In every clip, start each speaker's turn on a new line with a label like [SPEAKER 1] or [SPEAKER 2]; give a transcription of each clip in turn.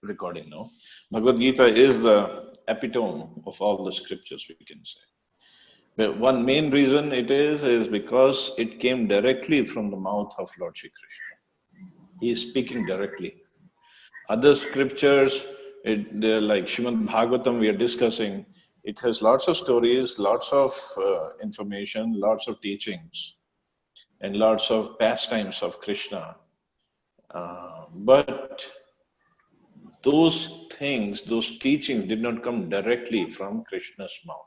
[SPEAKER 1] recording now. Bhagavad Gita is the epitome of all the scriptures, we can say. But one main reason it is because it came directly from the mouth of Lord Shri Krishna. He is speaking directly. Other scriptures, they're like Srimad Bhagavatam we are discussing, it has lots of stories, lots of information, lots of teachings, and lots of pastimes of Krishna. But those things, those teachings did not come directly from Krishna's mouth.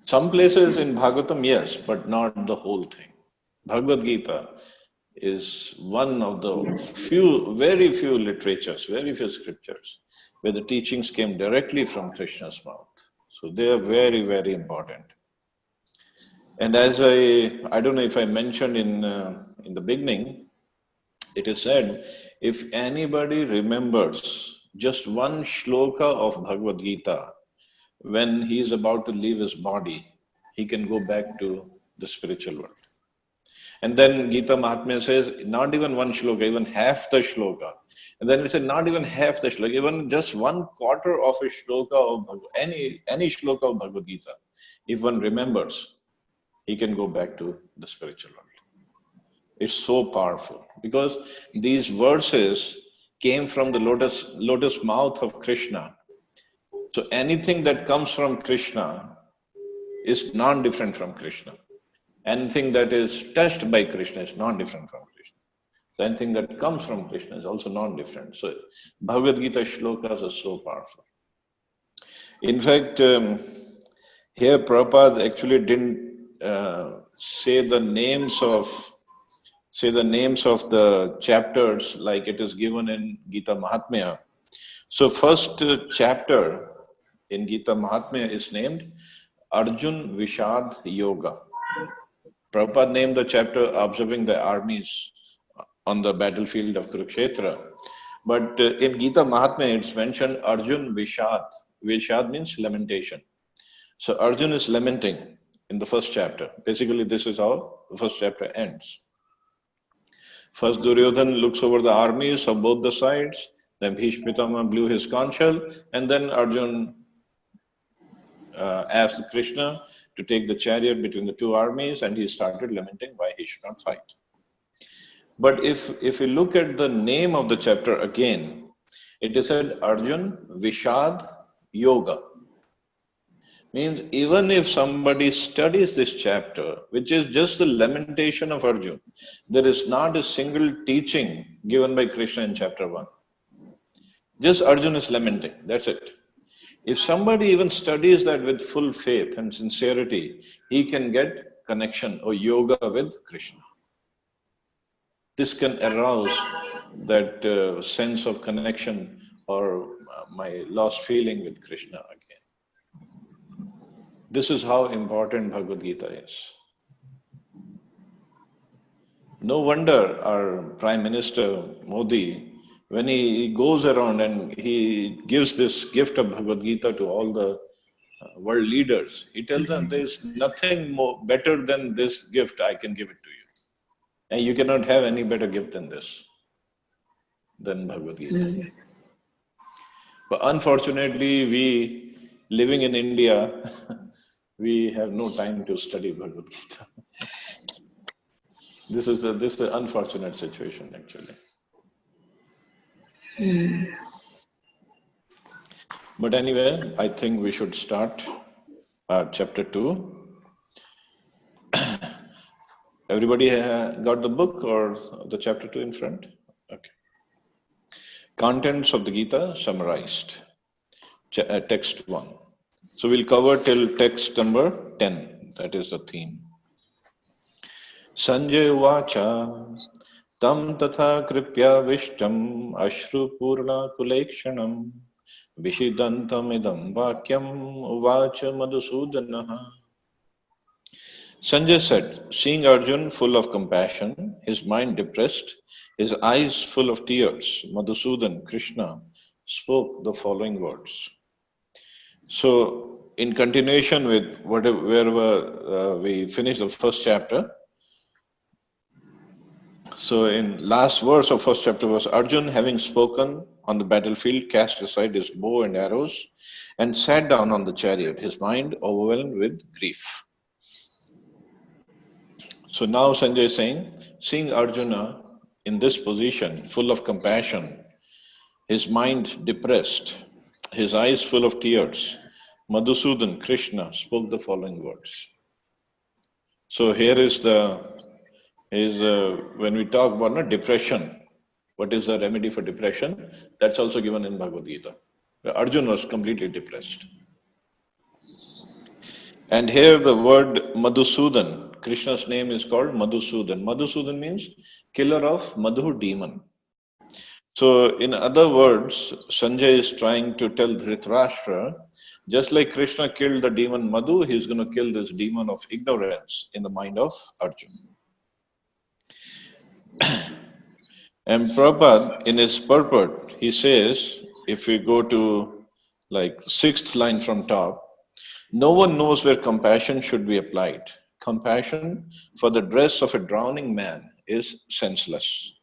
[SPEAKER 1] Some places in Bhagavatam, yes, but not the whole thing. Bhagavad Gita is one of the very few literatures, very few scriptures where the teachings came directly from Krishna's mouth. So they are very, very important. And as I don't know if I mentioned in the beginning, it is said, if anybody remembers just one shloka of Bhagavad Gita when he is about to leave his body, he can go back to the spiritual world. And then Gita Mahatmya says, not even one shloka, even half the shloka. And then it said, not even half the shloka, even just 1/4 of a shloka of any shloka of Bhagavad Gita. If one remembers, he can go back to the spiritual world. It's so powerful because these verses came from the lotus mouth of Krishna. So anything that comes from Krishna is non-different from Krishna. Anything that is touched by Krishna is non-different from Krishna. So anything that comes from Krishna is also non-different. So Bhagavad Gita shlokas are so powerful. In fact, here Prabhupada actually didn't say the names of the chapters like it is given in Gita Mahatmya. So first chapter in Gita Mahatmya is named Arjun Vishad Yoga. Prabhupada named the chapter Observing the Armies on the Battlefield of Kurukshetra. But in Gita Mahatmya it's mentioned Arjun Vishad. Vishad means lamentation. So Arjun is lamenting in the first chapter. Basically this is how the first chapter ends. First Duryodhan looks over the armies of both the sides, then Bhishma Pitama blew his conch shell, and then Arjun asked Krishna to take the chariot between the two armies, and he started lamenting why he should not fight. But if we look at the name of the chapter again, it is said Arjun Vishad Yoga. Means even if somebody studies this chapter, which is just the lamentation of Arjun, there is not a single teaching given by Krishna in chapter 1. Just Arjun is lamenting, that's it. If somebody even studies that with full faith and sincerity, he can get connection or yoga with Krishna. This can arouse that sense of connection or my lost feeling with Krishna again. This is how important Bhagavad Gita is. No wonder our Prime Minister Modi, when he goes around and he gives this gift of Bhagavad Gita to all the world leaders, he tells them there is nothing more better than this gift, I can give it to you. And you cannot have any better gift than this, than Bhagavad Gita. But unfortunately, we living in India, we have no time to study Bhagavad Gita. This is an unfortunate situation, actually. But anyway, I think we should start chapter 2. Everybody got the book or the chapter 2 in front? Okay. Contents of the Gita summarized. Text 1. So we'll cover till text number 10. That is the theme. Sanjay Vacha Tam Tatha Kripya Vishtam Ashru Purna Kulekshanam Vishidantam Idam Vakyam Uvacha Madhusudanaha. Sanjay said, seeing Arjun full of compassion, his mind depressed, his eyes full of tears, Madhusudan, Krishna, spoke the following words. So, in continuation with wherever we finished the first chapter, So in last verse of first chapter was Arjun, having spoken on the battlefield, cast aside his bow and arrows and sat down on the chariot, his mind overwhelmed with grief. So now Sanjay is saying, seeing Arjuna in this position, full of compassion, his mind depressed, his eyes full of tears, Madhusudan, Krishna, spoke the following words. So here is when we talk about depression, what is the remedy for depression? That's also given in Bhagavad Gita. Arjuna was completely depressed. And here the word Madhusudan, Krishna's name is called Madhusudan. Madhusudan means killer of Madhu demon. So in other words, Sanjay is trying to tell Dhritarashtra, just like Krishna killed the demon Madhu, he's going to kill this demon of ignorance in the mind of Arjuna. And Prabhupada, in his purport, he says, if we go to like 6th line from top, no one knows where compassion should be applied. Compassion for the dress of a drowning man is senseless.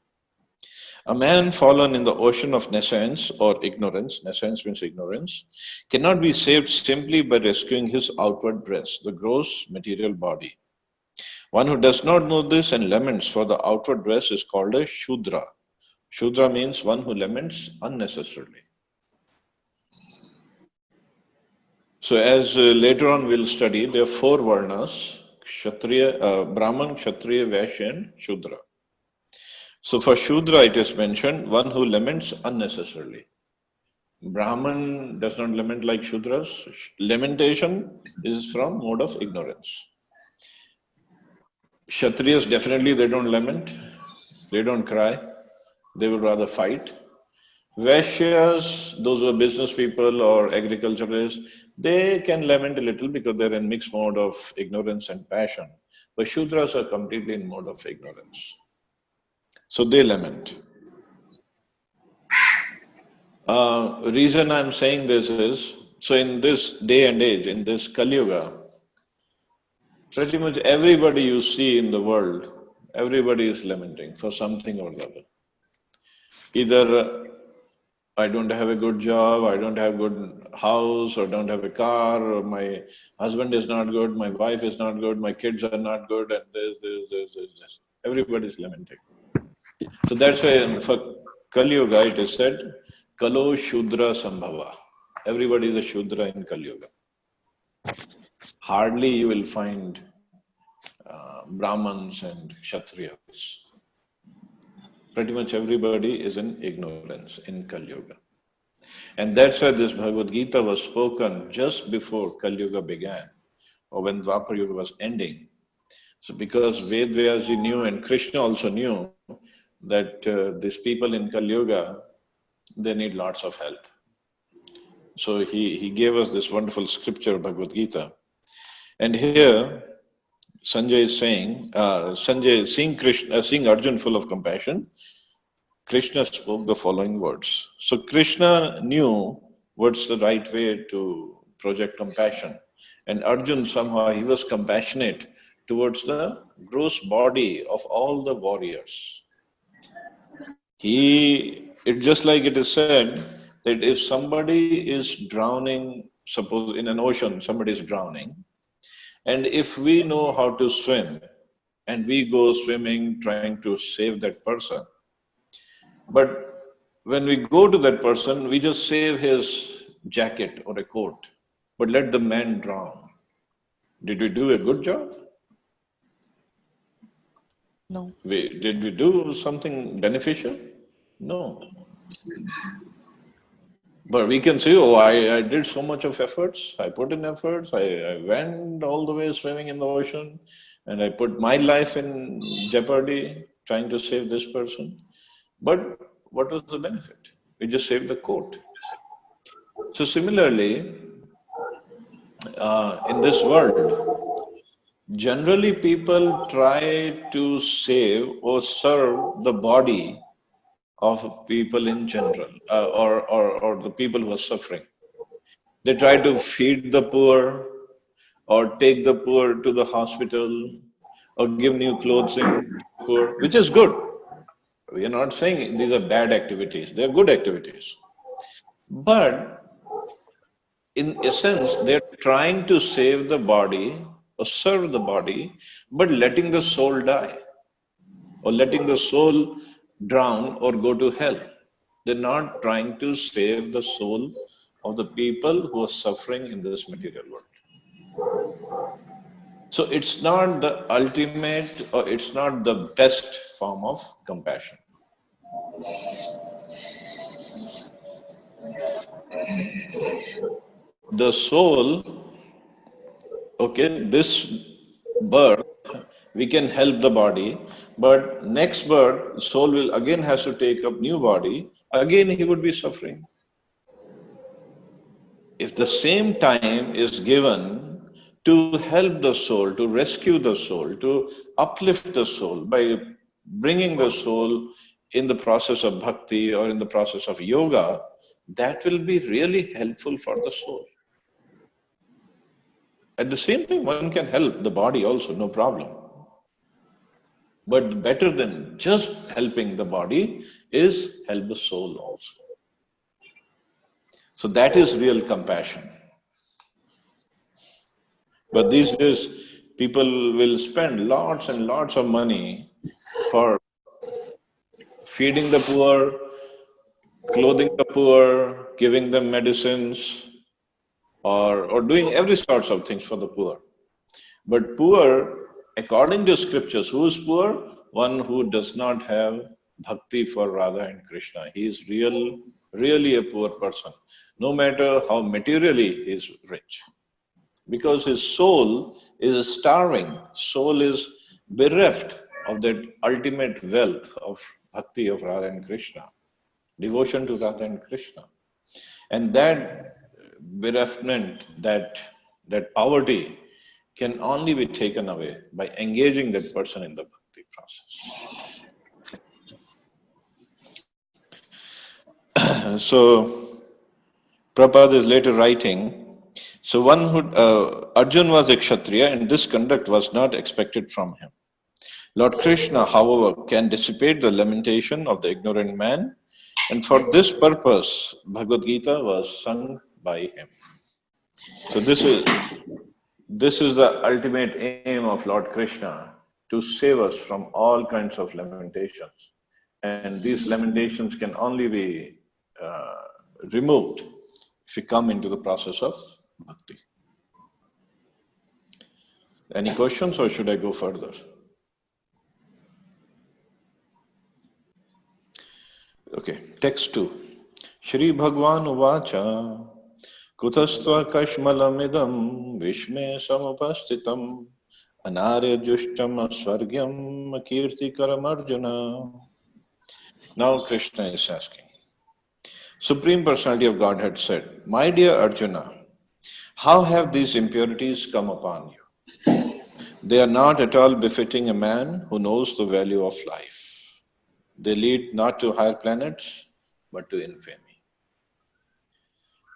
[SPEAKER 1] A man fallen in the ocean of nescience or ignorance, nescience means ignorance, cannot be saved simply by rescuing his outward dress, the gross material body. One who does not know this and laments for the outward dress is called a Shudra. Shudra means one who laments unnecessarily. So as later on we'll study, there are 4 varnas, Brahman, Kshatriya, Vaishya and Shudra. So for Shudra it is mentioned, one who laments unnecessarily. Brahman does not lament like Shudras. Lamentation is from mode of ignorance. Kshatriyas, definitely they don't lament, they don't cry, they would rather fight. Vaishyas, those who are business people or agriculturists, they can lament a little because they're in mixed mode of ignorance and passion. But Shudras are completely in mode of ignorance. So they lament. Reason I'm saying this is, so in this day and age, in this Kali Yuga, pretty much everybody you see in the world, everybody is lamenting for something or the other. Either I don't have a good job, I don't have a good house, or don't have a car, or my husband is not good, my wife is not good, my kids are not good, and this. Everybody is lamenting. So that's why for Kali Yuga it is said, Kalo Shudra Sambhava. Everybody is a Shudra in Kali Yuga. Hardly you will find Brahmins and Kshatriyas. Pretty much everybody is in ignorance in Kali Yuga. And that's why this Bhagavad Gita was spoken just before Kali Yuga began, or when Dwapar Yuga was ending. So because Ved Vyasji knew and Krishna also knew that these people in Kali Yuga, they need lots of help. So he gave us this wonderful scripture, Bhagavad Gita. And here, Sanjay is saying, seeing Arjun full of compassion, Krishna spoke the following words. So Krishna knew what's the right way to project compassion. And Arjun somehow, he was compassionate towards the gross body of all the warriors. It's just like it is said that if somebody is drowning, suppose in an ocean, somebody is drowning, and if we know how to swim, and we go swimming trying to save that person, but when we go to that person, we just save his jacket or a coat, but let the man drown. Did we do a good job?
[SPEAKER 2] No.
[SPEAKER 1] Did we do something beneficial? No. But we can say, oh, I did so much of efforts, I put in efforts, I went all the way swimming in the ocean, and I put my life in jeopardy trying to save this person. But what was the benefit? We just saved the coat. So similarly, in this world, generally people try to save or serve the body of people in general, or the people who are suffering. They try to feed the poor, or take the poor to the hospital, or give new clothes to poor, which is good. We are not saying these are bad activities, they are good activities. But in essence, they're trying to save the body or serve the body, but letting the soul die or letting the soul drown or go to hell. They're not trying to save the soul of the people who are suffering in this material world. So it's not the ultimate or it's not the best form of compassion. The soul, okay, this birth, we can help the body, but next birth, soul will again has to take up new body, again he would be suffering. If the same time is given to help the soul, to rescue the soul, to uplift the soul by bringing the soul in the process of bhakti or in the process of yoga, that will be really helpful for the soul. At the same time, one can help the body also, no problem. But better than just helping the body is help the soul also. So that is real compassion. But these days, people will spend lots and lots of money for feeding the poor, clothing the poor, giving them medicines, or doing every sorts of things for the poor. But poor, according to scriptures, who is poor? One who does not have bhakti for Radha and Krishna. He is really a poor person, no matter how materially he is rich. Because his soul is starving, soul is bereft of that ultimate wealth of bhakti of Radha and Krishna, devotion to Radha and Krishna. And that bereftment, that poverty can only be taken away by engaging that person in the bhakti process. So, Prabhupada is later writing, so one who, Arjun was a Kshatriya and this conduct was not expected from him. Lord Krishna, however, can dissipate the lamentation of the ignorant man, and for this purpose, Bhagavad Gita was sung by him. So this is the ultimate aim of Lord Krishna, to save us from all kinds of lamentations. And these lamentations can only be removed if we come into the process of bhakti. Any questions or should I go further? Okay, text 2. Shri Bhagwan Uvacha Kutastva Kashmalamidam Vishme Samapastitam Anarya Jushtam Swargyam Kirtikaram Arjuna. Now Krishna is asking. Supreme Personality of Godhead said, my dear Arjuna, how have these impurities come upon you? They are not at all befitting a man who knows the value of life. They lead not to higher planets, but to infamy.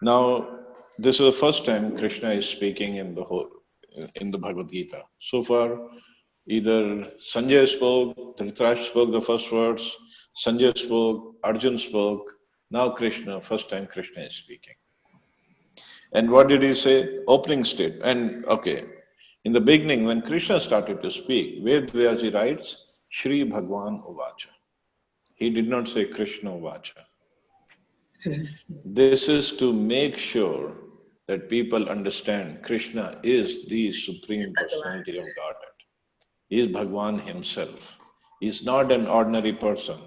[SPEAKER 1] Now, this is the first time Krishna is speaking in the Bhagavad Gita. So far, either Sanjay spoke, Dhritarashtra spoke the first words, Sanjay spoke, Arjun spoke. Now Krishna, first time Krishna is speaking. And what did he say? Opening statement. And okay, in the beginning, when Krishna started to speak, Ved Vyasi writes, Shri Bhagwan Uvacha. He did not say Krishna Uvacha. This is to make sure that people understand Krishna is the Supreme Personality of Godhead. He is Bhagwan himself. He is not an ordinary person.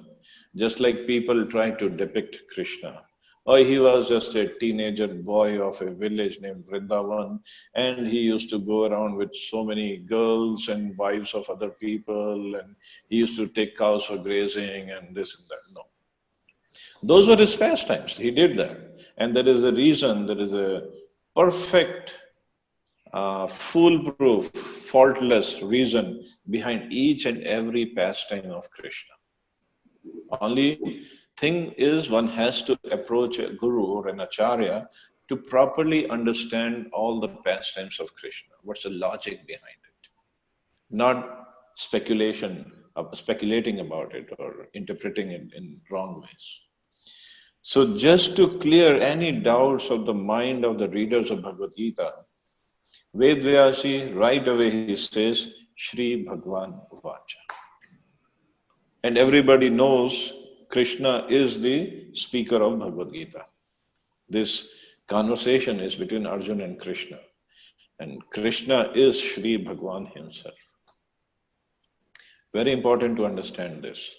[SPEAKER 1] Just like people try to depict Krishna. Oh, he was just a teenager boy of a village named Vrindavan, and he used to go around with so many girls and wives of other people, and he used to take cows for grazing and this and that. No. Those were his pastimes. He did that. And there is a reason, there is a perfect, foolproof, faultless reason behind each and every pastime of Krishna. Only thing is one has to approach a guru or an acharya to properly understand all the pastimes of Krishna. What's the logic behind it? Not speculation speculating about it or interpreting it in wrong ways. So just to clear any doubts of the mind of the readers of Bhagavad Gita, Ved Vyasi right away he says, Shri Bhagwan Vacha. And everybody knows Krishna is the speaker of Bhagavad Gita. This conversation is between Arjuna and Krishna. And Krishna is Shri Bhagwan himself. Very important to understand this.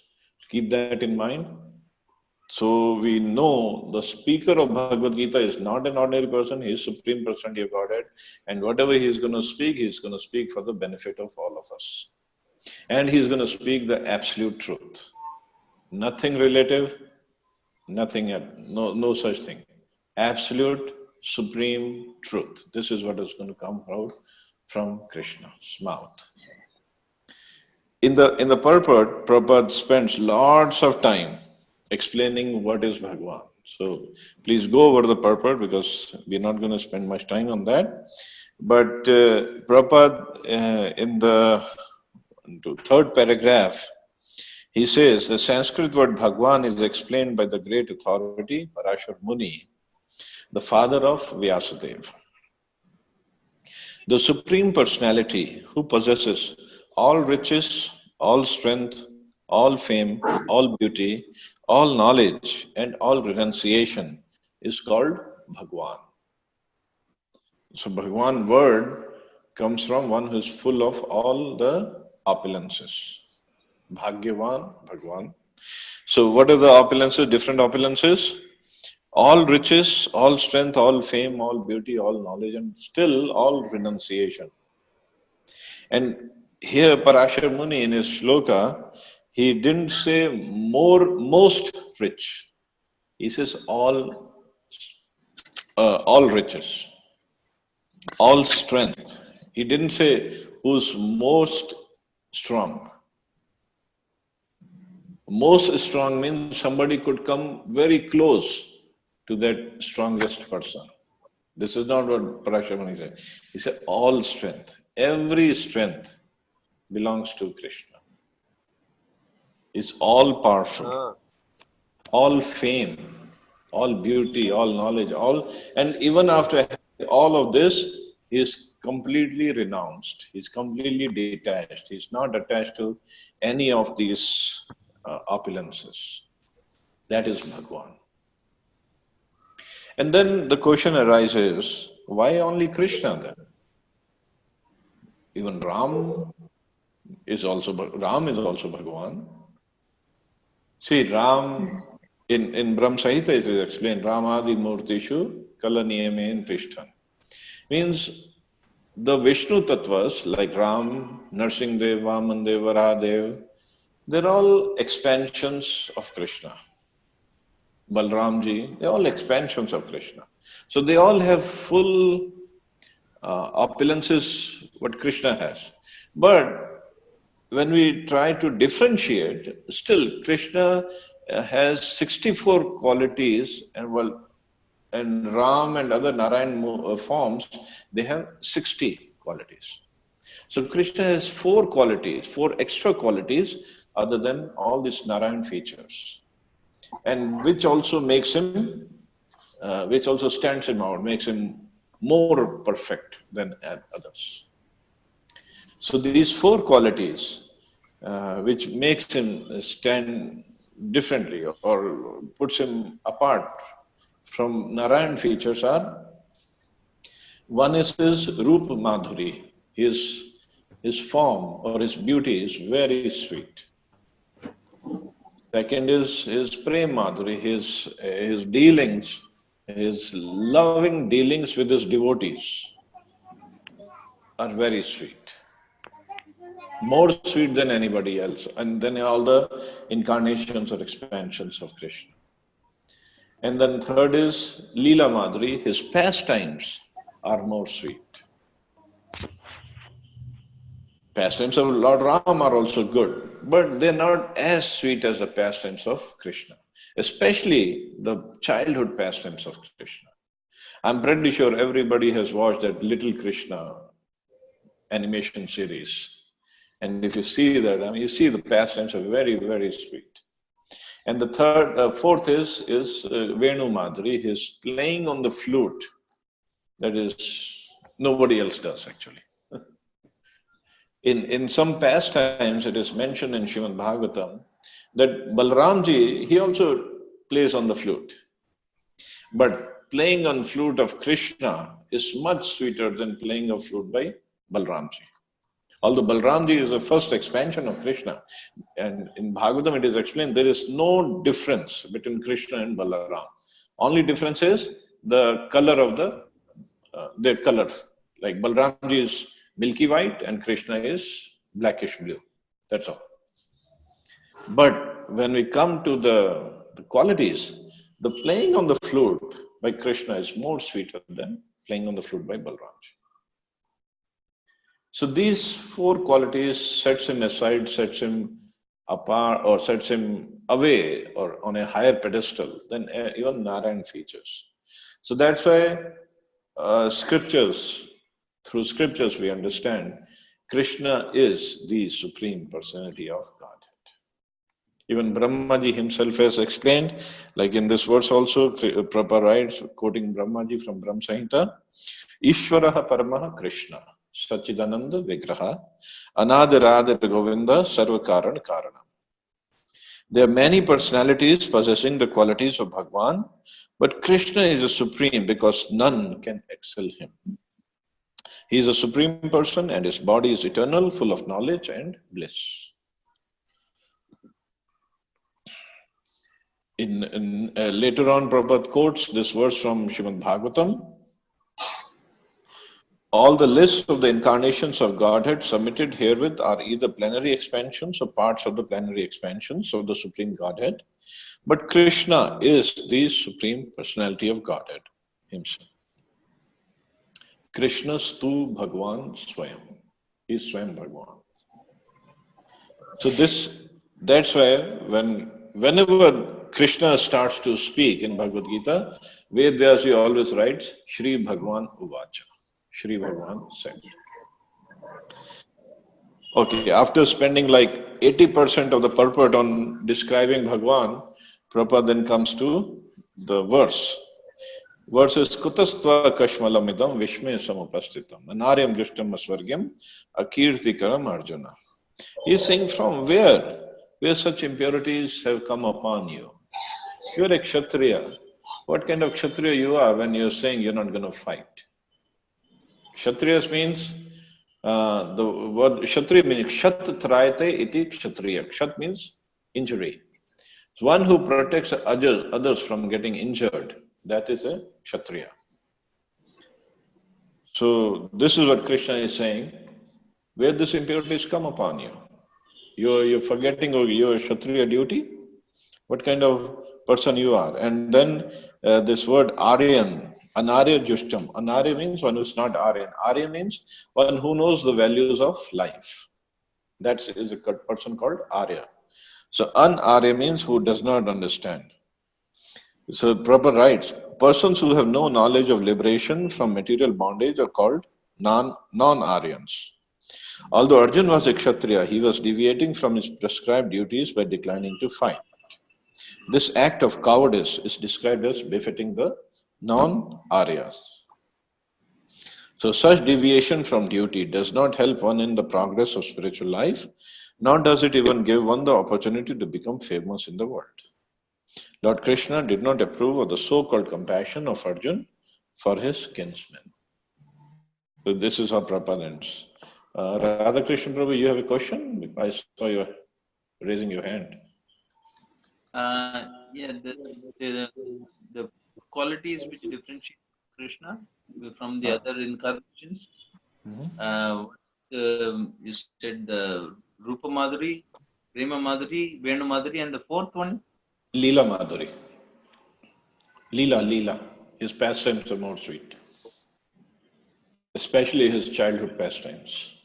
[SPEAKER 1] Keep that in mind. So we know the speaker of Bhagavad Gita is not an ordinary person, he is Supreme Personality of Godhead. And whatever he is going to speak for the benefit of all of us. And he is going to speak the absolute truth. Nothing relative, no such thing. Absolute, supreme truth. This is what is going to come out from Krishna's mouth. In the purport, Prabhupada spends lots of time explaining what is Bhagwan. So please go over the purport because we're not going to spend much time on that. But Prabhupada, in the third paragraph, he says the Sanskrit word Bhagwan is explained by the great authority, Parashar Muni, the father of Vyasadeva. The Supreme Personality who possesses all riches, all strength, all fame, all beauty, all knowledge, and all renunciation is called Bhagwan. So Bhagwan word comes from one who is full of all the opulences. Bhagyavan, Bhagwan. So what are the opulences, different opulences? All riches, all strength, all fame, all beauty, all knowledge, and still all renunciation. And here Parashar Muni in his shloka, he didn't say most rich. He says all riches, all strength. He didn't say who's most strong. Most strong means somebody could come very close to that strongest person. This is not what Parashar Muni said. He said all strength. Every strength belongs to Krishna. It's all powerful, all fame, all beauty, all knowledge, and even after all of this, he is completely renounced. He's completely detached. He's not attached to any of these opulences. That is Bhagwan. And then the question arises, why only Krishna then? Even Ram is also Bhagwan. See, Ram, in Brahm Samhita it is explained, Ramadi Murtishu Kalaniyamen Tishtan. Means the Vishnu Tattvas like Ram, Narsimhadev, Vamandev, Varahadev, they're all expansions of Krishna. Balramji, they're all expansions of Krishna. So they all have full opulences what Krishna has. But when we try to differentiate, still Krishna has 64 qualities, and Ram and other Narayan forms, they have 60 qualities. So Krishna has 4 qualities, 4 extra qualities other than all these Narayan features. And which also makes him, which also stands him out, makes him more perfect than others. So these 4 qualities, which makes him stand differently or puts him apart from Narayan features are, one is his Rupa Madhuri, his form or his beauty is very sweet. Second is his Prem Madhuri, his dealings, his loving dealings with his devotees are very sweet. More sweet than anybody else, and then all the incarnations or expansions of Krishna. And then third is Leela Madhuri, his pastimes are more sweet. Pastimes of Lord Ram are also good, but they're not as sweet as the pastimes of Krishna, especially the childhood pastimes of Krishna. I'm pretty sure everybody has watched that Little Krishna animation series. And if you see that, I mean, you see the pastimes are very, very sweet. And the fourth is Venu Madhuri. He's playing on the flute. That is, nobody else does actually. In some pastimes, it is mentioned in Srimad Bhagavatam that Balramji, he also plays on the flute. But playing on flute of Krishna is much sweeter than playing a flute by Balramji. Although Balramji is the first expansion of Krishna, and in Bhagavatam it is explained there is no difference between Krishna and Balaram. Only difference is the color of their color. Like Balramji is milky white and Krishna is blackish blue. That's all. But when we come to the qualities, the playing on the flute by Krishna is more sweeter than playing on the flute by Balramji. So these four qualities sets him aside, sets him apart, or sets him away or on a higher pedestal than even Narayan features. So that's why through scriptures we understand Krishna is the Supreme Personality of Godhead. Even Brahmaji himself has explained, like in this verse also, Prabhupada writes, quoting Brahmaji from Brahma Samhita, Ishvaraha Paramaha Krishna, Sachidananda Vigraha, Anadirada Govinda, Sarvakaran Karana. There are many personalities possessing the qualities of Bhagwan, but Krishna is a supreme because none can excel him. He is a supreme person and his body is eternal, full of knowledge and bliss. Later on, Prabhupada quotes this verse from Srimad Bhagavatam. All the lists of the incarnations of Godhead submitted herewith are either plenary expansions or parts of the plenary expansions of the Supreme Godhead. But Krishna is the Supreme Personality of Godhead himself. Krishna stu Bhagwan Swayam. He is Swayam Bhagwan. So that's why whenever Krishna starts to speak in Bhagavad Gita, Vedyasi always writes, Shri Bhagwan Uvacha. Shri Bhagwan said. Okay, after spending like 80% of the purport on describing Bhagwan, Prabhupada then comes to the verse. Verse is Kutastva Kashmalamidam Vishme Samupastitam Anaryam Drishtam Asvargyam Akirtikaram Arjuna. He is saying from where such impurities have come upon you. You are a Kshatriya. What kind of Kshatriya you are when you are saying you are not going to fight? Kshatriyas means, the word Kshatriya means Kshat Trayate iti Kshatriya. Kshat means injury. So one who protects others from getting injured, that is a Kshatriya. So this is what Krishna is saying, where this impurities come upon you. You're forgetting your Kshatriya duty? What kind of person you are? And then this word Aryan, Anarya Jushtam. Anarya means one who's not Aryan. Arya means one who knows the values of life. That is a person called Arya. So An-Arya means who does not understand. So Prabhupada writes, persons who have no knowledge of liberation from material bondage are called non-Aryans. Although Arjuna was a Kshatriya, he was deviating from his prescribed duties by declining to fight. This act of cowardice is described as befitting the non-Aryas. So such deviation from duty does not help one in the progress of spiritual life, nor does it even give one the opportunity to become famous in the world. Lord Krishna did not approve of the so-called compassion of Arjuna for his kinsmen. So this is how Prabhupada ends. Radhakrishna Prabhu, you have a question? I saw you raising your hand.
[SPEAKER 2] Yeah, the qualities which differentiate Krishna from the other incarnations. You said the Rupa Madhuri, Prema Madhuri, Venu Madhuri, and the fourth one?
[SPEAKER 1] Leela Madhuri. Leela. His pastimes are more sweet. Especially his childhood pastimes.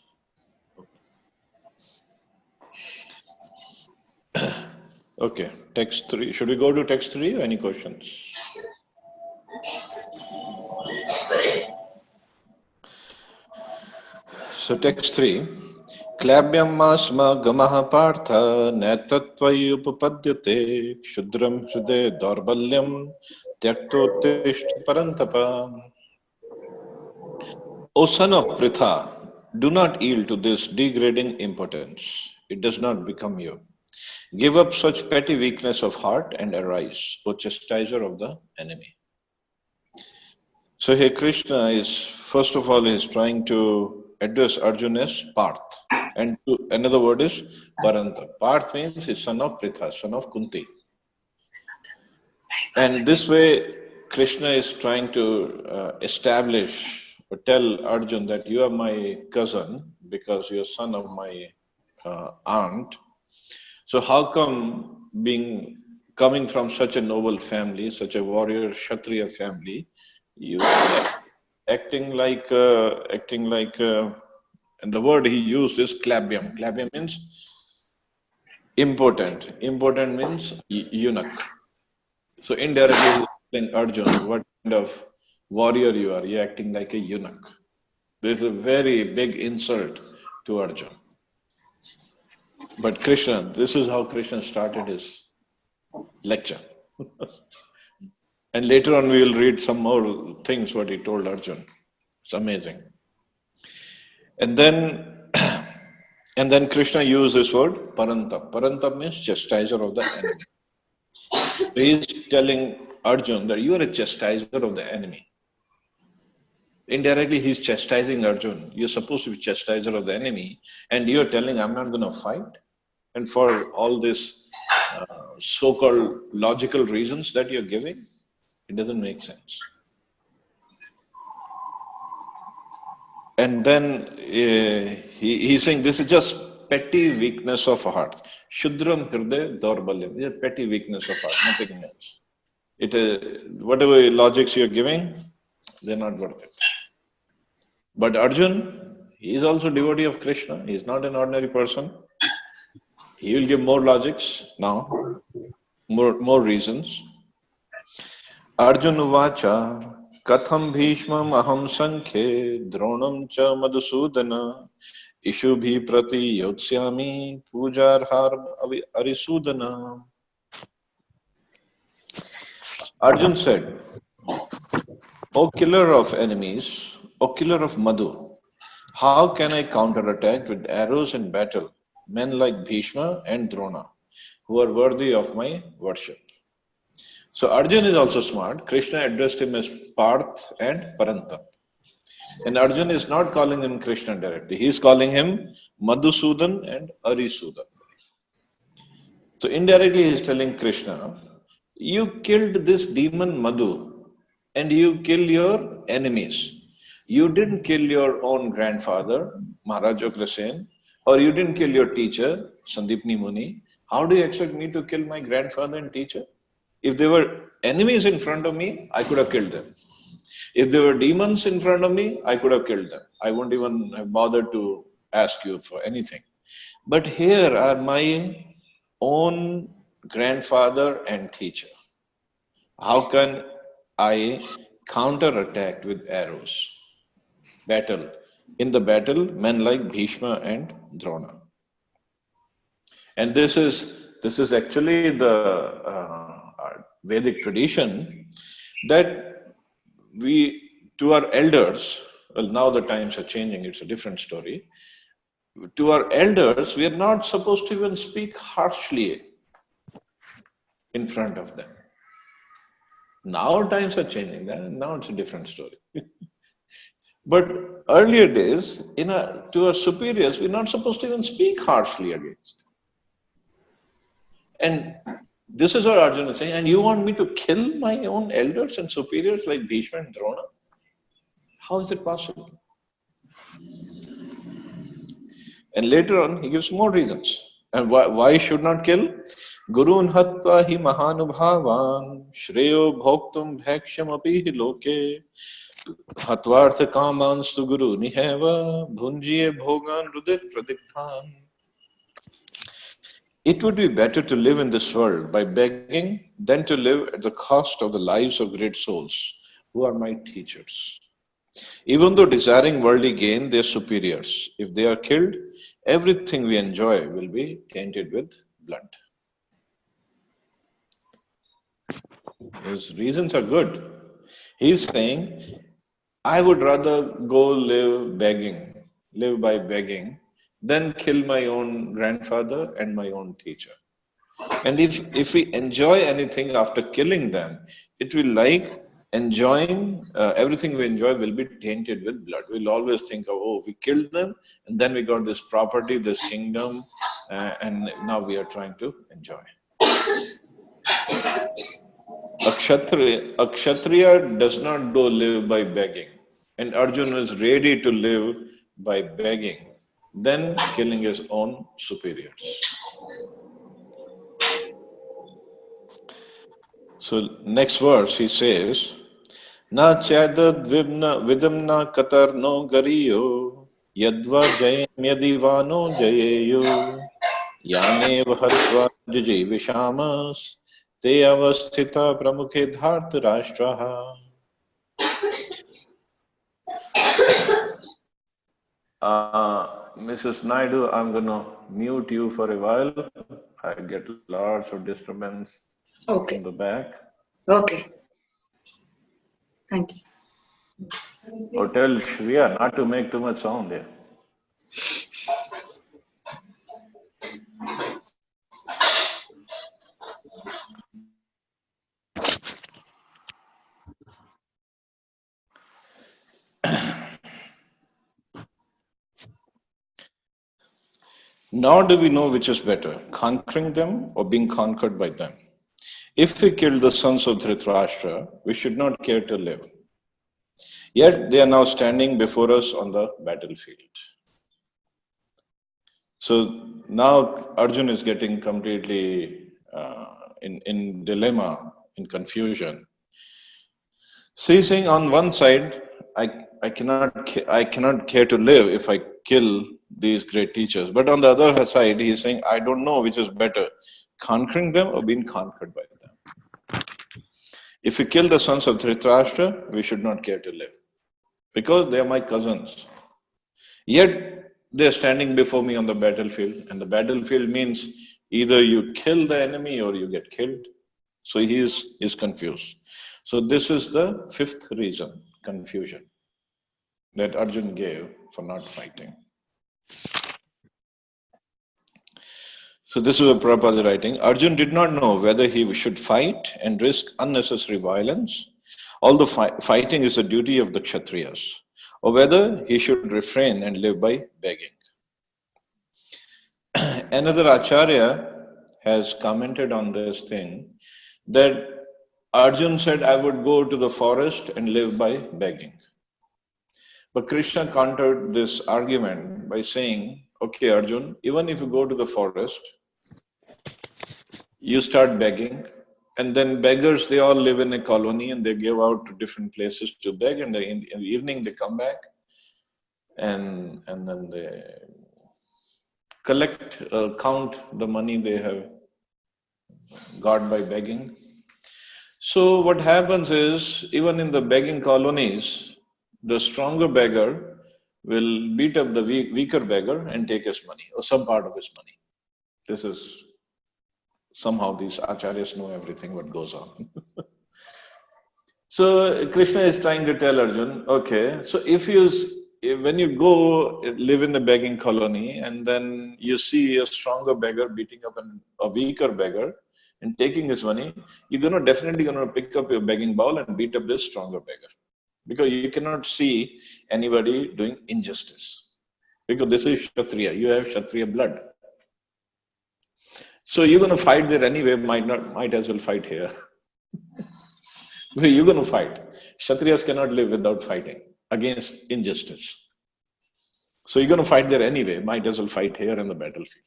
[SPEAKER 1] Okay, text 3. Should we go to text 3 or any questions? So text 3. Klabyam masma gamaha partha netatvai upapadyate kshudram hrude dorbalyam tyaktotishta parantapa. O son of Pritha, do not yield to this degrading impotence. It does not become you. Give up such petty weakness of heart and arise, O chastiser of the enemy. So here Krishna is, first of all, is trying to address Arjuna as Parth. And another word is Paranta. Parth means he's son of Pritha, son of Kunti. And this way, Krishna is trying to establish or tell Arjun that you are my cousin because you're son of my aunt. So how come coming from such a noble family, such a warrior Kshatriya family, you are acting like, and the word he used is klabyam. Klabyam means impotent. Impotent means eunuch. So indirectly he's telling Arjun what kind of warrior you are. You're acting like a eunuch. This is a very big insult to Arjun. But Krishna, this is how Krishna started his lecture. And later on we will read some more things what he told Arjun. It's amazing. And then Krishna used this word parantap. Parantap means chastiser of the enemy. So he is telling Arjun that you are a chastiser of the enemy. Indirectly, he's chastising Arjun. You're supposed to be chastiser of the enemy, and you're telling, I'm not going to fight. And for all these so-called logical reasons that you're giving, it doesn't make sense. And then he's saying this is just petty weakness of heart. Shudram hirde dorbalyam. It's a petty weakness of heart, nothing else. Whatever logics you're giving, they're not worth it. But Arjun, he is also devotee of Krishna. He is not an ordinary person. He will give more logics now, more reasons. Arjun uvacha katham bhishmam aham sankhe dronam cha madhusudana ishubhi prati yotsyami pujarhar arisudana. Arjun said, O killer of enemies, O killer of Madhu, how can I counterattack with arrows in battle men like Bhishma and Drona, who are worthy of my worship? So Arjun is also smart. Krishna addressed him as Parth and Parantap. And Arjun is not calling him Krishna directly. He is calling him Madhusudan and Arisudan. So indirectly he is telling Krishna, you killed this demon Madhu and you kill your enemies. You didn't kill your own grandfather, Maharaj Agrasen, or you didn't kill your teacher, Sandipni Muni. How do you expect me to kill my grandfather and teacher? If there were enemies in front of me, I could have killed them. If there were demons in front of me, I could have killed them. I wouldn't even have bothered to ask you for anything. But here are my own grandfather and teacher. How can I counterattack with arrows? Battle. In the battle, men like Bhishma and Drona. And this is actually the Vedic tradition that to our elders, well, now the times are changing, it's a different story. To our elders, we are not supposed to even speak harshly in front of them. Now times are changing, now it's a different story. But earlier days, to our superiors, we're not supposed to even speak harshly against. And this is what Arjuna is saying, and you want me to kill my own elders and superiors like Bhishma and Drona? How is it possible? And later on, he gives more reasons. And why should not kill? Gurun hatva hi mahanubhavan shreyo bhoktum bhaksham api hi loke hatvartha kamanstu guru niheva bhunjiye bhogan rudir pradipthan. It would be better to live in this world by begging than to live at the cost of the lives of great souls who are my teachers. Even though desiring worldly gain, they are superiors. If they are killed, everything we enjoy will be tainted with blood. His reasons are good. He's saying, I would rather go live by begging, than kill my own grandfather and my own teacher. And if we enjoy anything after killing them, it will like enjoying, everything we enjoy will be tainted with blood. We'll always think of, oh, we killed them, and then we got this property, this kingdom, and now we are trying to enjoy. A Kshatriya does not go live by begging, and Arjuna is ready to live by begging, then killing his own superiors. So next verse he says, Na chadad vidamna katarno gariyo yadva jayam yadivano jayeyo yane vahatva jiji vishamas te avasthita pramukhe dharta rashtraha. Mrs. Naidu, I'm going to mute you for a while. I get lots of disturbance in the back.
[SPEAKER 3] Okay. Thank you.
[SPEAKER 1] Or tell Shriya not to make too much sound here. Nor do we know which is better, conquering them or being conquered by them. If we killed the sons of Dhritarashtra, we should not care to live. Yet they are now standing before us on the battlefield. So now Arjuna is getting completely in dilemma, in confusion. So he's saying, on one side, I cannot care to live if I kill these great teachers. But on the other side, he's saying, I don't know which is better, conquering them or being conquered by them. If we kill the sons of Dhritarashtra, we should not care to live, because they are my cousins. Yet they are standing before me on the battlefield, and the battlefield means either you kill the enemy or you get killed. So he is confused. So this is the fifth reason, confusion, that Arjuna gave for not fighting. So this is what Prabhupada is writing. Arjuna did not know whether he should fight and risk unnecessary violence, although fighting is the duty of the Kshatriyas, or whether he should refrain and live by begging. Another Acharya has commented on this thing, that Arjuna said, I would go to the forest and live by begging. But Krishna countered this argument by saying, okay, Arjuna, even if you go to the forest, you start begging, and then beggars, they all live in a colony and they give out to different places to beg, and in the evening they come back and then they count the money they have got by begging. So what happens is, even in the begging colonies, the stronger beggar will beat up the weaker beggar and take his money, or some part of his money. This is, somehow these acharyas know everything what goes on. So Krishna is trying to tell Arjuna, okay, so when you go live in the begging colony and then you see a stronger beggar beating up a weaker beggar and taking his money, you're definitely going to pick up your begging bowl and beat up this stronger beggar. Because you cannot see anybody doing injustice. Because this is Kshatriya, you have Kshatriya blood. So you're going to fight there anyway, might as well fight here. You're going to fight. Kshatriyas cannot live without fighting against injustice. So you're going to fight there anyway, might as well fight here in the battlefield.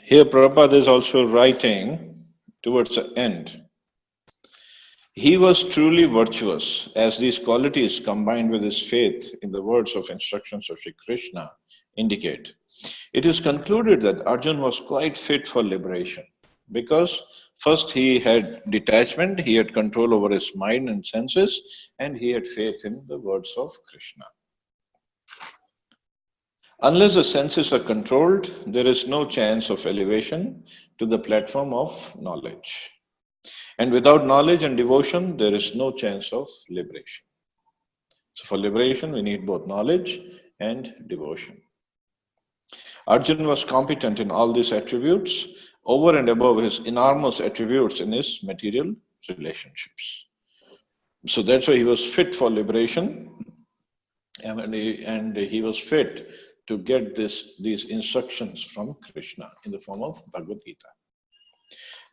[SPEAKER 1] Here Prabhupada is also writing towards the end. He was truly virtuous, as these qualities combined with his faith in the words of instructions of Sri Krishna indicate. It is concluded that Arjuna was quite fit for liberation. Because first he had detachment, he had control over his mind and senses, and he had faith in the words of Krishna. Unless the senses are controlled, there is no chance of elevation to the platform of knowledge. And without knowledge and devotion, there is no chance of liberation. So for liberation, we need both knowledge and devotion. Arjuna was competent in all these attributes, over and above his enormous attributes in his material relationships. So that's why he was fit for liberation, and he was fit to get these instructions from Krishna in the form of Bhagavad Gita.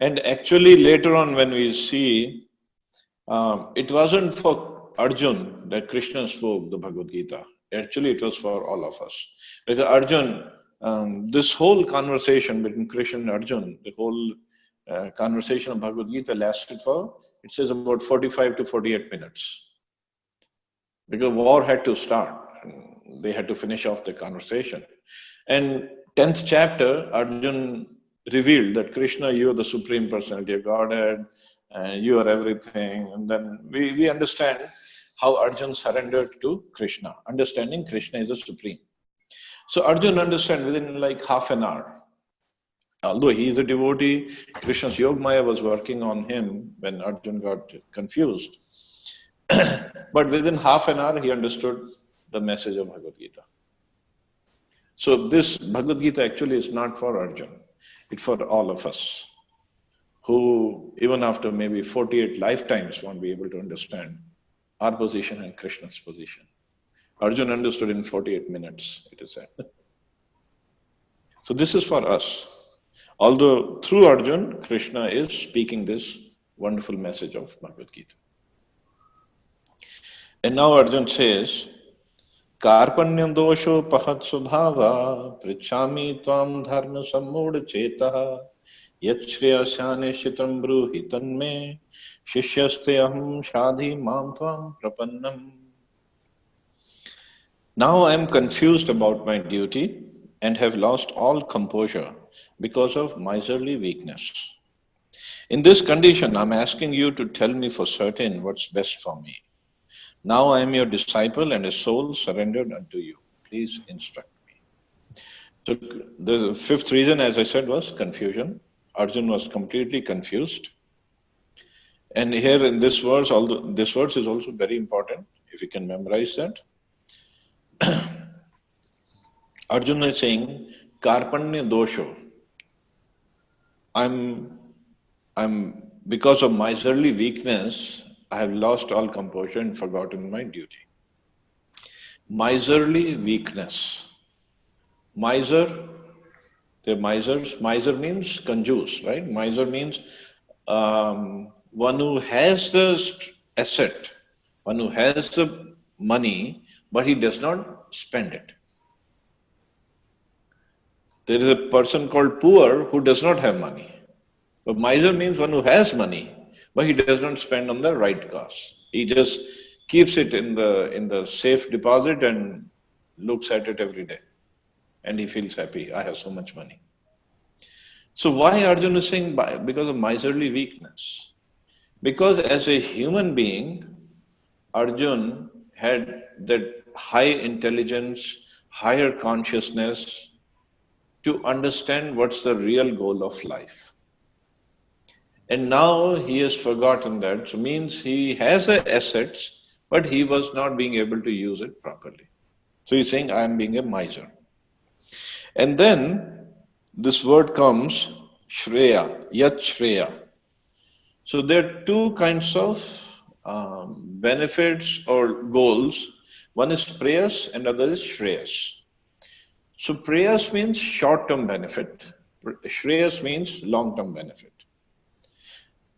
[SPEAKER 1] And actually later on when we see, it wasn't for Arjuna that Krishna spoke the Bhagavad Gita. Actually it was for all of us. Because Arjuna, this whole conversation between Krishna and Arjuna, the whole conversation of Bhagavad Gita lasted for, it says about 45 to 48 minutes. Because war had to start. They had to finish off the conversation. And 10th chapter, Arjuna revealed that Krishna, you are the Supreme Personality of Godhead, and you are everything. And then we understand how Arjuna surrendered to Krishna, understanding Krishna is the Supreme. So Arjuna understand within like half an hour. Although he is a devotee, Krishna's Yogamaya was working on him when Arjuna got confused. But within half an hour, he understood the message of Bhagavad Gita. So this Bhagavad Gita actually is not for Arjuna. It's for all of us who, even after maybe 48 lifetimes, won't be able to understand our position and Krishna's position. Arjuna understood in 48 minutes, it is said. So this is for us. Although through Arjuna, Krishna is speaking this wonderful message of Bhagavad Gita. And now Arjuna says, Karpanyam dosho pahat subhava prichami tvam dharma sammudha chetaha yachriyasane shitam bruhi tanme shishyaste aham shadhi mam tvam prapannam. Now I am confused about my duty and have lost all composure because of miserly weakness. In this condition, I am asking you to tell me for certain what's best for me. Now I am your disciple and a soul surrendered unto you. Please instruct me. So the fifth reason, as I said, was confusion. Arjuna was completely confused. And here in this verse, although this verse is also very important, if you can memorize that. Arjuna is saying, Karpanya dosho. I'm because of miserly weakness, I have lost all composure and forgotten my duty. Miserly weakness. Miser, they're misers. Miser means conjuse, right? Miser means one who has the asset, one who has the money, but he does not spend it. There is a person called poor who does not have money. But miser means one who has money, but he does not spend on the right cause. He just keeps it in the safe deposit and looks at it every day. And he feels happy, I have so much money. So why Arjuna is saying because of miserly weakness? Because as a human being, Arjuna had that high intelligence, higher consciousness to understand what's the real goal of life. And now he has forgotten that. So means he has the assets, but he was not being able to use it properly. So he's saying, I am being a miser. And then this word comes, Shreya, Yat Shreya. So there are two kinds of benefits or goals. One is prayas and other is Shreyas. So prayas means short-term benefit. Shreyas means long-term benefit.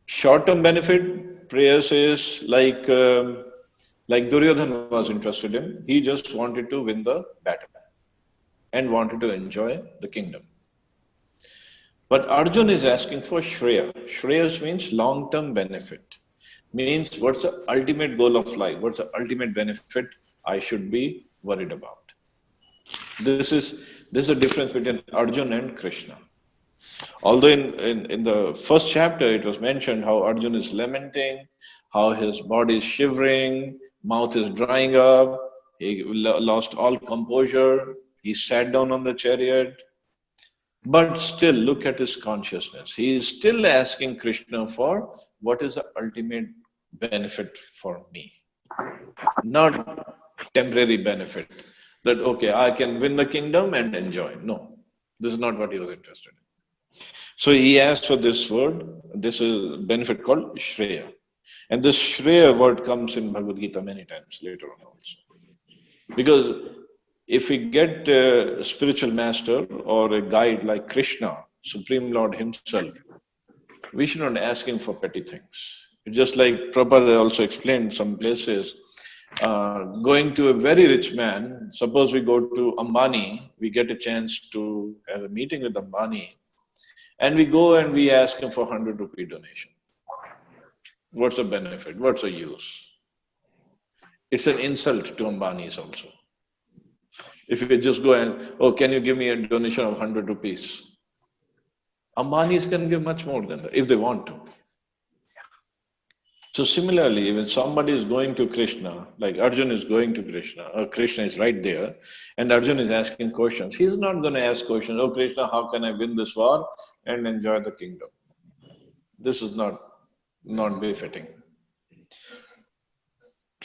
[SPEAKER 1] Short-term benefit, prayers is like Duryodhana was interested in. He just wanted to win the battle and wanted to enjoy the kingdom. But Arjuna is asking for Shreya. Shreya means long-term benefit. Means what's the ultimate goal of life? What's the ultimate benefit I should be worried about? This is the difference between Arjuna and Krishna. Although in the first chapter it was mentioned how Arjuna is lamenting, how his body is shivering, mouth is drying up, he lost all composure, he sat down on the chariot. But still, look at his consciousness. He is still asking Krishna for what is the ultimate benefit for me, not temporary benefit. That, okay, I can win the kingdom and enjoy. No, this is not what he was interested in. So he asked for this word. This is benefit called Shreya. And this Shreya word comes in Bhagavad Gita many times later on also. Because if we get a spiritual master or a guide like Krishna, Supreme Lord himself, we should not ask him for petty things. Just like Prabhupada also explained some places, going to a very rich man, suppose we go to Ambani, we get a chance to have a meeting with Ambani, and we go and we ask him for 100 rupee donation. What's the benefit? What's the use? It's an insult to Ambani's also. If you just go and, oh, can you give me a donation of 100 rupees? Ambanis can give much more than that, if they want to. So similarly, when somebody is going to Krishna, like Arjuna is going to Krishna, or Krishna is right there, and Arjuna is asking questions, he's not going to ask questions, oh Krishna, how can I win this war and enjoy the kingdom? This is not befitting.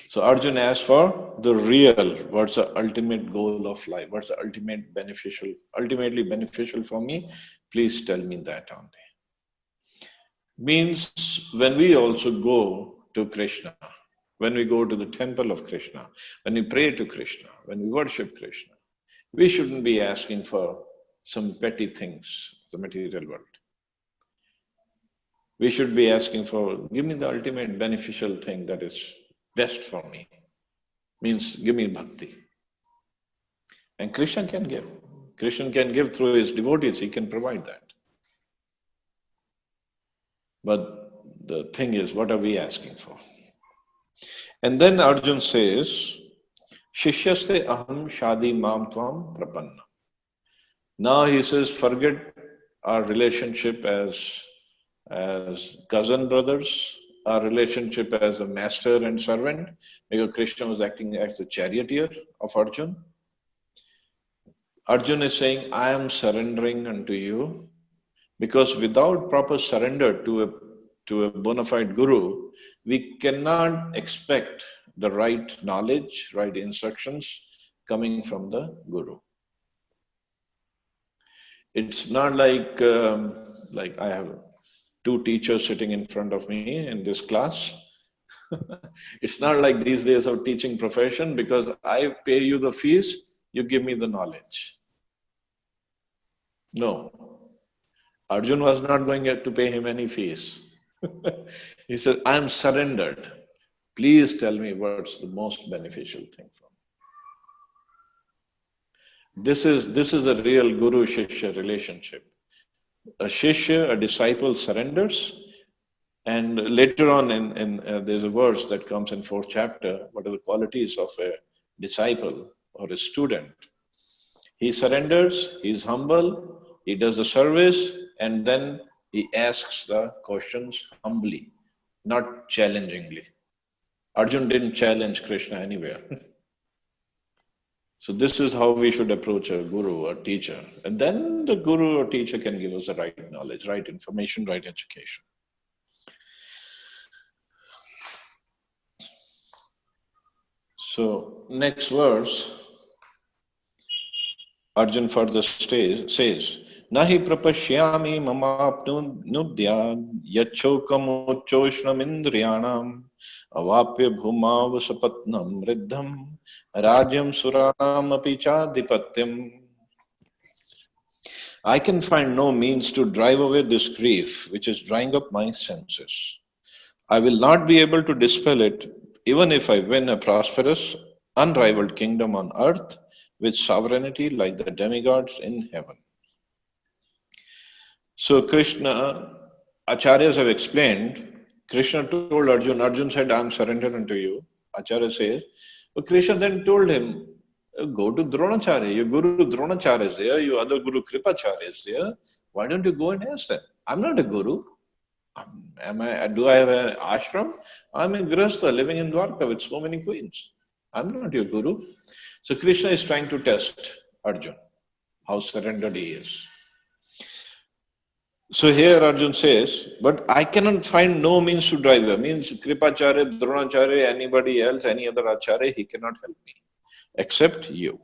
[SPEAKER 1] So Arjuna asks for the real, what's the ultimate goal of life? What's the ultimately beneficial for me? Please tell me that only. Means when we also go to Krishna, when we go to the temple of Krishna, when we pray to Krishna, when we worship Krishna, we shouldn't be asking for some petty things of the material world. We should be asking for, give me the ultimate beneficial thing that is best for me. Means give me bhakti. And Krishna can give. Krishna can give through his devotees, he can provide that. But the thing is, what are we asking for? And then Arjuna says, Shishyaste aham shadi mam tvam prapanna. Now he says, forget our relationship as cousin brothers, our relationship as a master and servant, because Krishna was acting as the charioteer of Arjuna. Arjuna is saying, I am surrendering unto you, because without proper surrender to a bona fide guru, we cannot expect the right knowledge, right instructions coming from the guru. It's not like I have two teachers sitting in front of me in this class. It's not like these days of teaching profession, because I pay you the fees, you give me the knowledge. No. Arjuna was not going to pay him any fees. He said, I am surrendered. Please tell me what's the most beneficial thing for me. This is a real guru-shishya relationship. A shishya, a disciple surrenders, and later on there's a verse that comes in 4th chapter, what are the qualities of a disciple or a student. He surrenders, he's humble, he does the service, and then he asks the questions humbly, not challengingly. Arjuna didn't challenge Krishna anywhere. So this is how we should approach a guru or teacher. And then the guru or teacher can give us the right knowledge, right information, right education. So next verse, Arjuna further says, Nahi prapashyami mamapnudyan yachokam uccoshnam indriyanam avapya bhumav sapatnam riddham rajyam suranam apicha dipatyam. I can find no means to drive away this grief which is drying up my senses. I will not be able to dispel it even if I win a prosperous, unrivaled kingdom on earth with sovereignty like the demigods in heaven. So Krishna, Acharyas have explained, Krishna told Arjuna, Arjuna said, I am surrendered unto you. Acharya says, but Krishna then told him, go to Dronacharya, your Guru Dronacharya is there, your other Guru Kripacharya is there, Why don't you go and ask them? I'm not a guru. Do I have an ashram? I'm a grihastha living in Dwarka with so many queens. I'm not your guru. So Krishna is trying to test Arjun, how surrendered he is. So here Arjun says, but I cannot find no means to driver. Means Kripacharya, Dronacharya, anybody else, any other Acharya, he cannot help me, except you.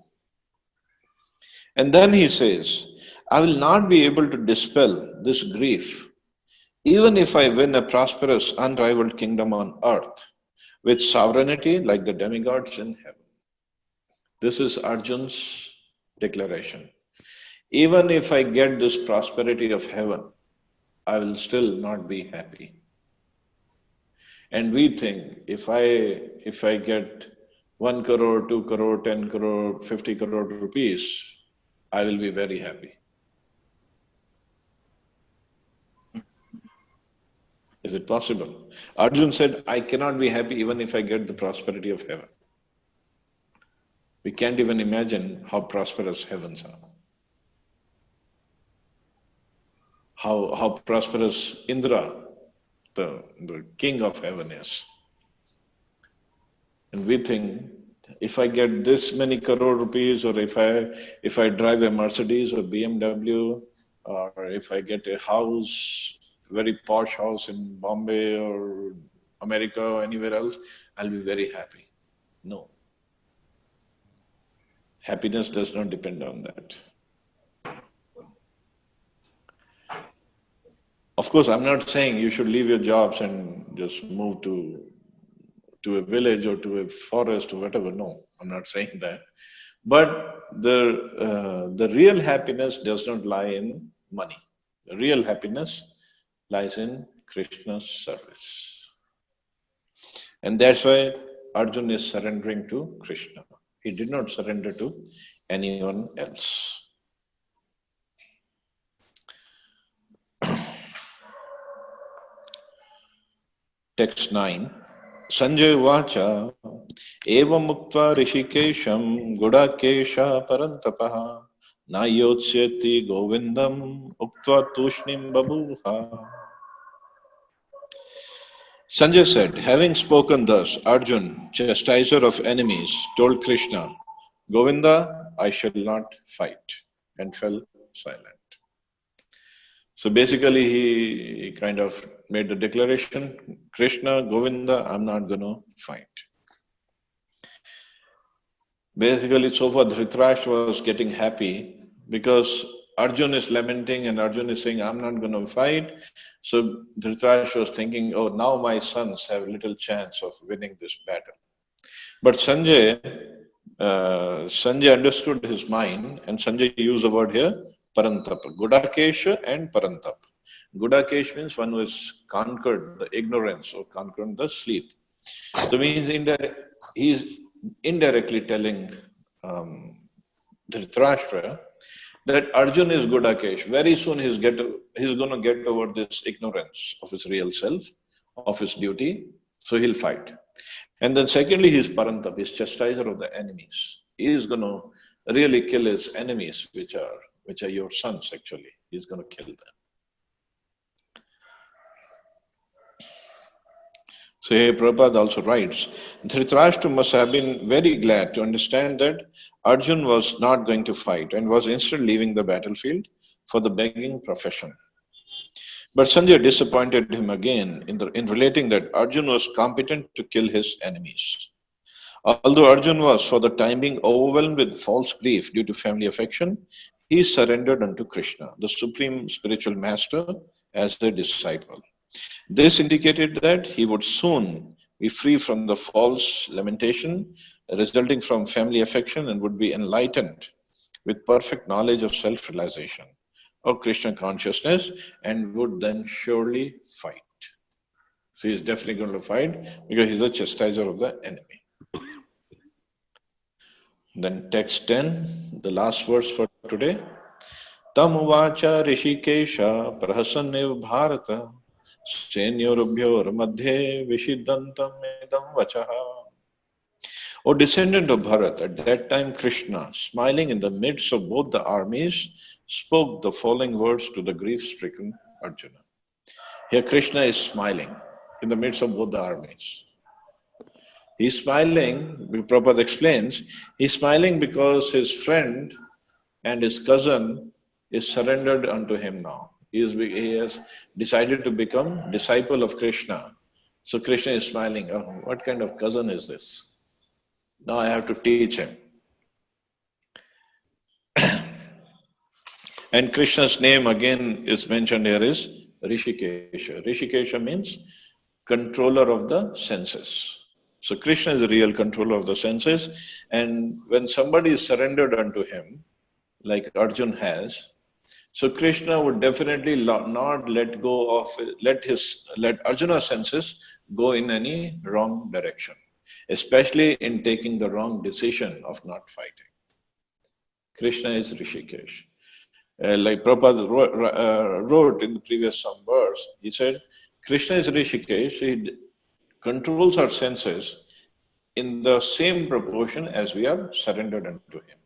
[SPEAKER 1] And then he says, I will not be able to dispel this grief, even if I win a prosperous, unrivaled kingdom on earth, with sovereignty like the demigods in heaven. This is Arjun's declaration. Even if I get this prosperity of heaven, I will still not be happy. And we think, if I get 1 crore, 2 crore, 10 crore, 50 crore rupees, I will be very happy. Is it possible? Arjun said, I cannot be happy even if I get the prosperity of heaven. We can't even imagine how prosperous heavens are. How prosperous Indra, the king of heaven, is. And we think, if I get this many crore rupees, or if I drive a Mercedes or BMW, or if I get a house, very posh house in Bombay or America or anywhere else, I'll be very happy. No. Happiness does not depend on that. Of course, I'm not saying you should leave your jobs and just move to a village or to a forest or whatever. No, I'm not saying that. But the real happiness does not lie in money. The real happiness lies in Krishna's service. And that's why Arjun is surrendering to Krishna. He did not surrender to anyone else. Text 9. Sanjay Vacha Evam Muktva Rishikesham Gudakesha Parantapaha Nayotsyati Govindam Uktva Tushnim Babuha. Sanjay said, having spoken thus, Arjun, chastiser of enemies, told Krishna, Govinda, I shall not fight, and fell silent. So basically he kind of made the declaration, Krishna, Govinda, I'm not going to fight. Basically, so far Dhritarashtra was getting happy because Arjun is lamenting and Arjun is saying, I'm not going to fight. So Dhritarashtra was thinking, oh, now my sons have little chance of winning this battle. But Sanjay understood his mind, and Sanjay used the word here, Parantapa, Gudakesha and Parantapa. Gudakesh means one who has conquered the ignorance or conquered the sleep. So means he is indirectly telling Dhritarashtra that Arjun is Gudakesh. Very soon he's going to get over this ignorance of his real self, of his duty, so he'll fight. And then secondly, he's Parantap, he's chastiser of the enemies. He is going to really kill his enemies, which are your sons actually. He's going to kill them. So here Prabhupada also writes, Dhritarashtra must have been very glad to understand that Arjun was not going to fight and was instead leaving the battlefield for the begging profession. But Sanjay disappointed him again in relating that Arjun was competent to kill his enemies. Although Arjun was for the time being overwhelmed with false grief due to family affection, he surrendered unto Krishna, the supreme spiritual master, as a disciple. This indicated that he would soon be free from the false lamentation resulting from family affection and would be enlightened with perfect knowledge of self-realization or Krishna consciousness and would then surely fight. So he's definitely going to fight because he's a chastiser of the enemy. Then text 10, the last verse for today. Tam uvacha rishikesha prahasannev bharata senyorubhyor madhye vishidantam edam vachaha. O descendant of Bharat, at that time Krishna, smiling in the midst of both the armies, spoke the following words to the grief-stricken Arjuna. Here Krishna is smiling in the midst of both the armies. He's smiling, Prabhupada explains, he's smiling because his friend and his cousin is surrendered unto him now. He has decided to become disciple of Krishna. So Krishna is smiling. Oh, what kind of cousin is this? Now I have to teach him. And Krishna's name again is mentioned here is Rishikesha. Rishikesha means controller of the senses. So Krishna is the real controller of the senses. And when somebody is surrendered unto him, like Arjun has, so Krishna would definitely not let go of, let Arjuna's senses go in any wrong direction, especially in taking the wrong decision of not fighting. Krishna is Rishikesh. Like Prabhupada wrote in the previous some verse, he said, Krishna is Rishikesh, he controls our senses in the same proportion as we are surrendered unto him.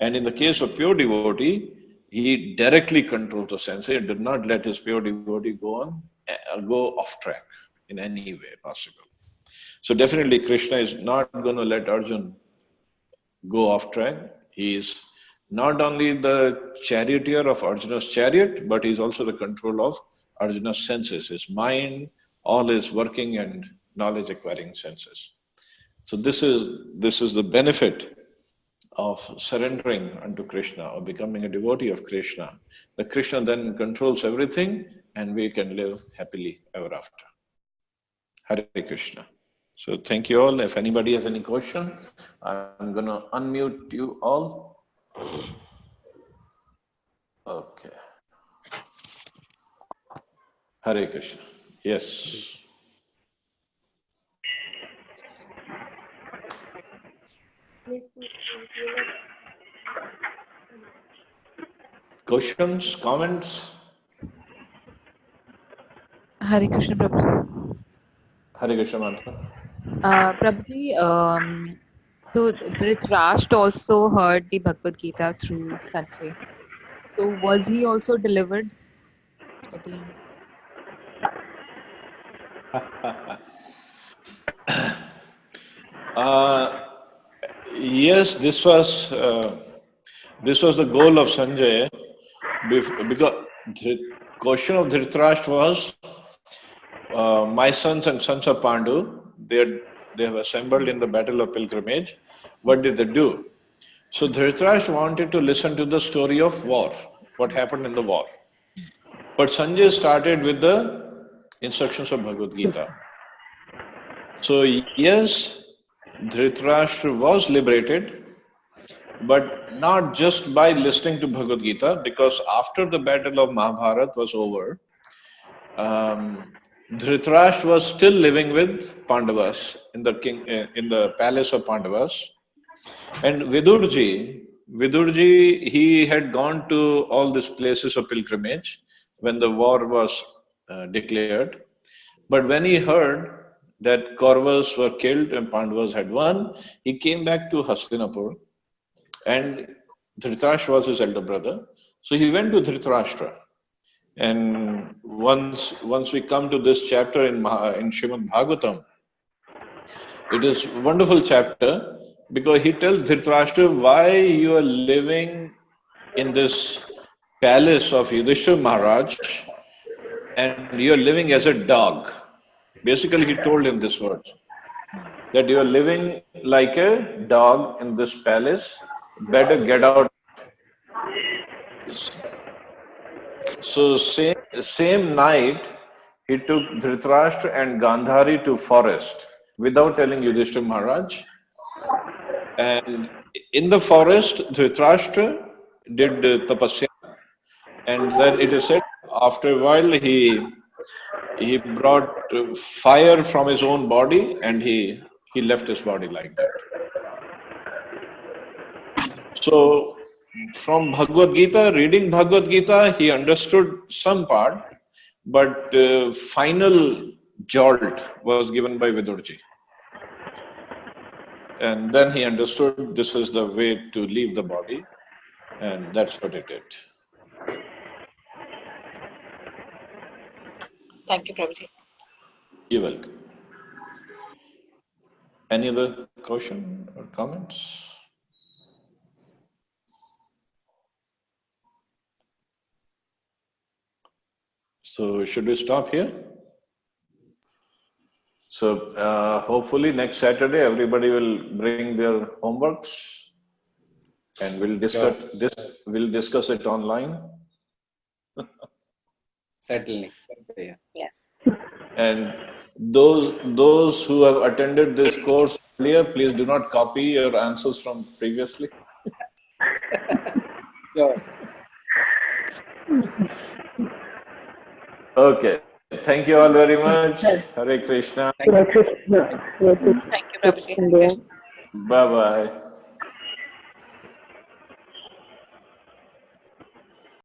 [SPEAKER 1] And in the case of pure devotee, he directly controls the senses. He did not let his pure devotee go off track in any way possible. So definitely Krishna is not going to let Arjun go off track. He is not only the charioteer of Arjuna's chariot, but he is also the control of Arjuna's senses, his mind, all his working and knowledge acquiring senses. So this is the benefit of surrendering unto Krishna or becoming a devotee of Krishna. The Krishna then controls everything and we can live happily ever after. Hare Krishna. So thank you all. If anybody has any question, I'm going to unmute you all. Okay. Hare Krishna. Yes. Questions, comments?
[SPEAKER 4] Hare Krishna, Prabhu.
[SPEAKER 1] Hare Krishna mantra.
[SPEAKER 4] Prabhuji, so Dhritarashtra also heard the Bhagavad Gita through Sanjay. So was he also delivered at the end?
[SPEAKER 1] Yes, this was the goal of Sanjay, because the question of Dhritarashtra was, my sons and sons of Pandu, they have assembled in the battle of pilgrimage. What did they do? So Dhritarashtra wanted to listen to the story of war, what happened in the war. But Sanjay started with the instructions of Bhagavad Gita. So yes, Dhritarashtra was liberated, but not just by listening to Bhagavad Gita, because after the battle of Mahabharata was over, Dhritarashtra was still living with Pandavas in the palace of Pandavas, and Vidurji, he had gone to all these places of pilgrimage when the war was declared. But when he heard that Kauravas were killed and Pandavas had won, he came back to Hastinapur, and Dhritarashtra was his elder brother. So he went to Dhritarashtra. And once we come to this chapter in Srimad Bhagavatam, it is a wonderful chapter because he tells Dhritarashtra why you are living in this palace of Yudhishthira Maharaj and you are living as a dog. Basically, he told him this words, that you are living like a dog in this palace, better get out. So same night, he took Dhritarashtra and Gandhari to forest without telling Yudhishthira Maharaj. And in the forest, Dhritarashtra did tapasya. And then it is said, after a while, he brought fire from his own body and he left his body like that. So from Bhagavad Gita, reading Bhagavad Gita, he understood some part, but final jolt was given by Vidurji. And then he understood this is the way to leave the body, and that's what he did.
[SPEAKER 5] Thank you, Prabhuji.
[SPEAKER 1] You're welcome. Any other question or comments? So should we stop here? So hopefully next Saturday everybody will bring their homeworks, and we'll discuss this. We'll discuss it online.
[SPEAKER 6] Certainly. Yeah.
[SPEAKER 5] Yes.
[SPEAKER 1] And those who have attended this course earlier, please do not copy your answers from previously.
[SPEAKER 6] Sure.
[SPEAKER 1] Okay. Thank you all very much. Hare Krishna.
[SPEAKER 5] Thank you, Prabhuji.
[SPEAKER 1] Bye bye.